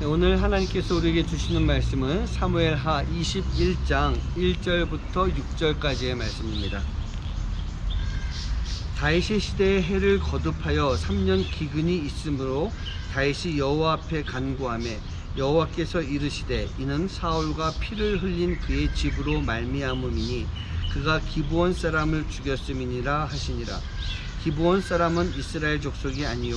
네, 오늘 하나님께서 우리에게 주시는 말씀은 사무엘하 21장 1절부터 6절까지의 말씀입니다. 다윗의 시대에 해를 거듭하여 3년 기근이 있으므로 다윗이 여호와 앞에 간구하매 여호와께서 이르시되 이는 사울과 피를 흘린 그의 집으로 말미암음이니 그가 기브온 사람을 죽였음이니라 하시니라. 기브온 사람은 이스라엘 족속이 아니요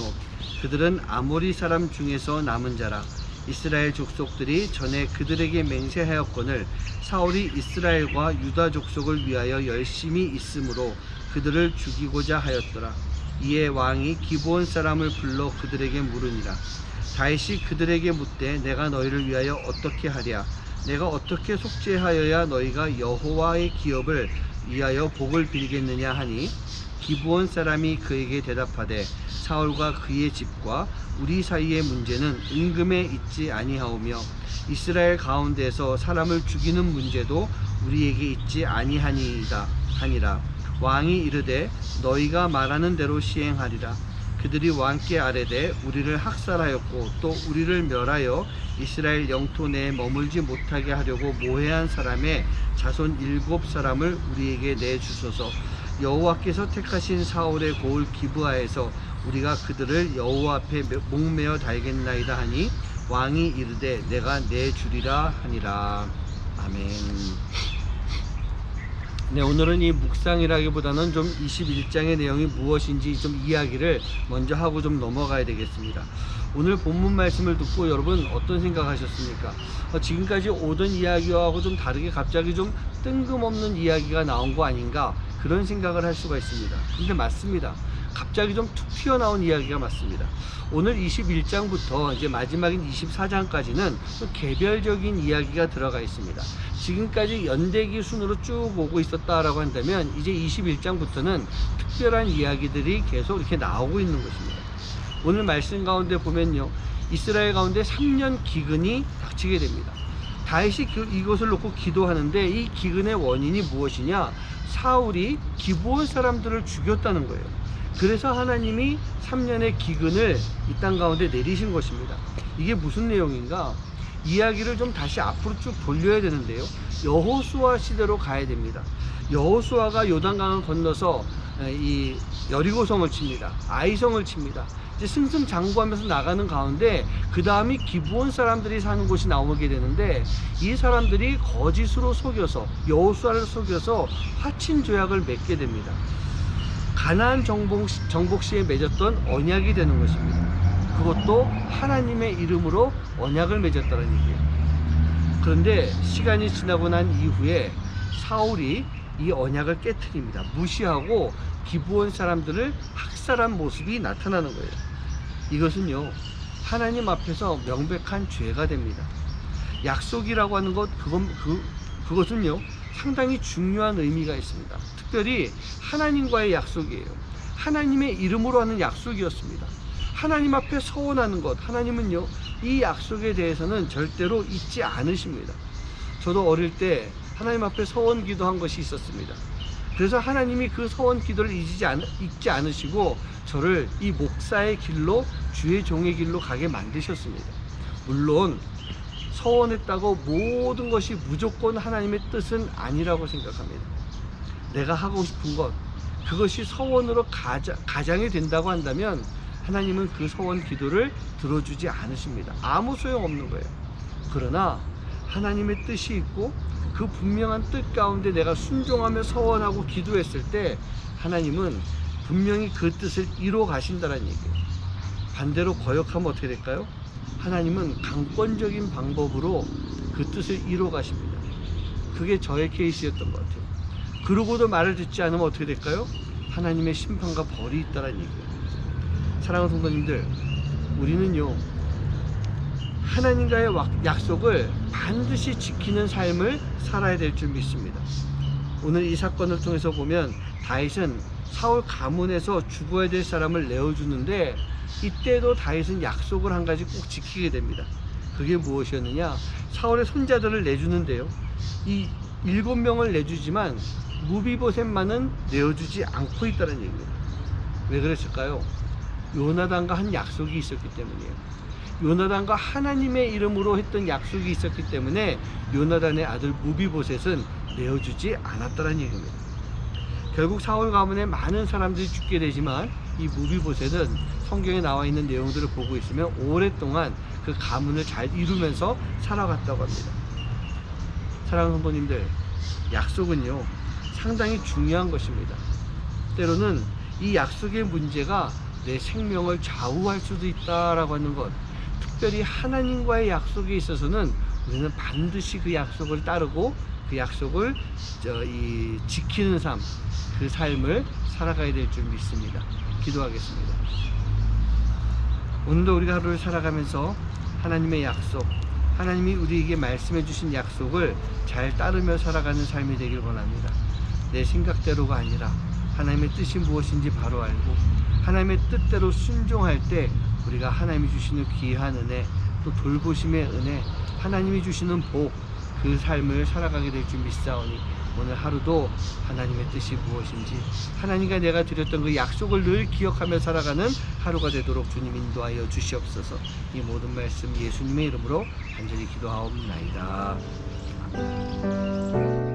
그들은 아모리 사람 중에서 남은 자라. 이스라엘 족속들이 전에 그들에게 맹세하였거늘 사울이 이스라엘과 유다 족속을 위하여 열심히 있으므로 그들을 죽이고자 하였더라. 이에 왕이 기브온 사람을 불러 그들에게 물으니라. 다윗이 그들에게 묻되 내가 너희를 위하여 어떻게 하랴? 내가 어떻게 속죄하여야 너희가 여호와의 기업을 위하여 복을 빌겠느냐 하니 기브온 사람이 그에게 대답하되 사울과 그의 집과 우리 사이의 문제는 은금에 있지 아니하오며 이스라엘 가운데서 사람을 죽이는 문제도 우리에게 있지 아니하니이다 하니라. 왕이 이르되 너희가 말하는 대로 시행하리라. 그들이 왕께 아뢰되 우리를 학살하였고 또 우리를 멸하여 이스라엘 영토 내에 머물지 못하게 하려고 모해한 사람의 자손 7사람을 우리에게 내주소서. 여호와께서 택하신 사울의 고을 기브아에서 우리가 그들을 여호와 앞에 목매어 달겠나이다 하니 왕이 이르되 내가 내주리라 하니라. 아멘. 네, 오늘은 이 묵상이라기보다는 좀 21장의 내용이 무엇인지 좀 이야기를 먼저 하고 좀 넘어가야 되겠습니다. 오늘 본문 말씀을 듣고 여러분 어떤 생각하셨습니까? 지금까지 오던 이야기하고 좀 다르게 갑자기 좀 뜬금없는 이야기가 나온 거 아닌가 그런 생각을 할 수가 있습니다. 근데 맞습니다. 갑자기 좀 툭 튀어나온 이야기가 맞습니다. 오늘 21장부터 이제 마지막인 24장까지는 개별적인 이야기가 들어가 있습니다. 지금까지 연대기 순으로 쭉 오고 있었다라고 한다면 이제 21장부터는 특별한 이야기들이 계속 이렇게 나오고 있는 것입니다. 오늘 말씀 가운데 보면요, 이스라엘 가운데 3년 기근이 닥치게 됩니다. 다윗이 이것을 놓고 기도하는데 이 기근의 원인이 무엇이냐? 사울이 기브온 사람들을 죽였다는 거예요. 그래서 하나님이 3년의 기근을 이 땅 가운데 내리신 것입니다. 이게 무슨 내용인가? 이야기를 좀 다시 앞으로 쭉 돌려야 되는데요, 여호수아 시대로 가야 됩니다. 여호수아가 요단강을 건너서 이 여리고성을 칩니다. 아이성을 칩니다. 이제 승승장구하면서 나가는 가운데 그 다음이 기브온 사람들이 사는 곳이 나오게 되는데 이 사람들이 거짓으로 속여서 여호수아를 속여서 화친 조약을 맺게 됩니다. 가나안 정복 시에 맺었던 언약이 되는 것입니다. 그것도 하나님의 이름으로 언약을 맺었다는 얘기예요. 그런데 시간이 지나고 난 이후에 사울이 이 언약을 깨트립니다. 무시하고 기브온 사람들을 학살한 모습이 나타나는 거예요. 이것은요, 하나님 앞에서 명백한 죄가 됩니다. 약속이라고 하는 것, 그것은요 상당히 중요한 의미가 있습니다. 특별히 하나님과의 약속이에요. 하나님의 이름으로 하는 약속이었습니다. 하나님 앞에 서원하는 것, 하나님은요 이 약속에 대해서는 절대로 잊지 않으십니다. 저도 어릴 때 하나님 앞에 서원 기도한 것이 있었습니다. 그래서 하나님이 그 서원 기도를 잊지 않으시고 저를 이 목사의 길로, 주의 종의 길로 가게 만드셨습니다. 물론 서원했다고 모든 것이 무조건 하나님의 뜻은 아니라고 생각합니다. 내가 하고 싶은 것, 그것이 서원으로 가장이 된다고 한다면 하나님은 그 서원 기도를 들어주지 않으십니다. 아무 소용없는 거예요. 그러나 하나님의 뜻이 있고 그 분명한 뜻 가운데 내가 순종하며 서원하고 기도했을 때 하나님은 분명히 그 뜻을 이루어 가신다는 얘기예요. 반대로 거역하면 어떻게 될까요? 하나님은 강권적인 방법으로 그 뜻을 이루어 가십니다. 그게 저의 케이스였던 것 같아요. 그러고도 말을 듣지 않으면 어떻게 될까요? 하나님의 심판과 벌이 있다는 얘기예요. 사랑하는 성도님들, 우리는요 하나님과의 약속을 반드시 지키는 삶을 살아야 될 줄 믿습니다. 오늘 이 사건을 통해서 보면 다윗은 사울 가문에서 죽어야 될 사람을 내어주는데 이때도 다윗은 약속을 한 가지 꼭 지키게 됩니다. 그게 무엇이었느냐? 사울의 손자들을 내주는데요, 이 7명을 내주지만 무비보셋만은 내어주지 않고 있다는 얘기입니다. 왜 그랬을까요? 요나단과 한 약속이 있었기 때문이에요. 요나단과 하나님의 이름으로 했던 약속이 있었기 때문에 요나단의 아들 무비보셋은 내어주지 않았다는 얘기입니다. 결국 사울 가문에 많은 사람들이 죽게 되지만 이 무비보셋은 성경에 나와 있는 내용들을 보고 있으면 오랫동안 그 가문을 잘 이루면서 살아갔다고 합니다. 사랑하는 성도님들, 약속은요 상당히 중요한 것입니다. 때로는 이 약속의 문제가 내 생명을 좌우할 수도 있다라고 하는 것, 특별히 하나님과의 약속에 있어서는 우리는 반드시 그 약속을 따르고 그 약속을 지키는 삶, 그 삶을 살아가야 될 줄 믿습니다. 기도하겠습니다. 오늘도 우리가 하루를 살아가면서 하나님의 약속, 하나님이 우리에게 말씀해 주신 약속을 잘 따르며 살아가는 삶이 되길 원합니다. 내 생각대로가 아니라 하나님의 뜻이 무엇인지 바로 알고 하나님의 뜻대로 순종할 때 우리가 하나님이 주시는 귀한 은혜, 또 돌보심의 은혜, 하나님이 주시는 복, 그 삶을 살아가게 될 줄 믿사오니 오늘 하루도 하나님의 뜻이 무엇인지 하나님과 내가 드렸던 그 약속을 늘 기억하며 살아가는 하루가 되도록 주님 인도하여 주시옵소서. 이 모든 말씀 예수님의 이름으로 간절히 기도하옵나이다. 아멘.